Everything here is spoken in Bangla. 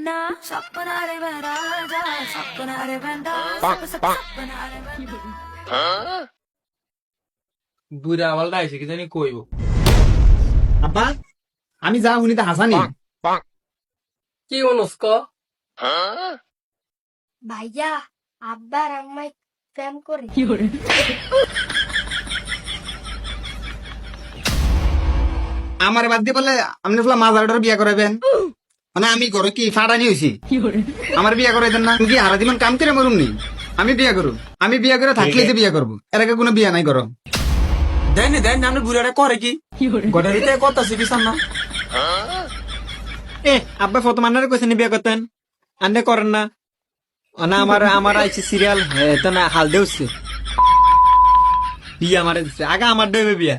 ना सपना रे मेरा जा सपना रे बेंदा सपना रे বুড়া আওয়ালটা আইছে কি জানি কইব। আব্বা আমি যা শুনি তা হাসানি কি অনুষ্ক ভাইয়া আব্বার আম্মাই প্রেম করে। আমার বাদ দিয়ে বলে আপনি মাজারটার বিয়া করাবেন মানে আমি করো কি ফাটানি হয়েছি আমার বিয়া করাইতেন না কি হারা দিমান কাম করে মরুম নি আমি বিয়া করু আমি বিয়া করে থাকলেই তো বিয়া করবো এর আগে কোনো বিয়া নাই করো দেন দেন আপনি বুড়াটা করে কি গডারিতে কথা শিখিছান না। এ আব্বা ফটো মান্নারে কইছেন বিয়া করতেন আন্নে করেন না না আমার আমার আইছে সিরিয়াল তো না হাল দেউছে বিয়া মারে দিচ্ছে আগে আমার দেবে বিয়া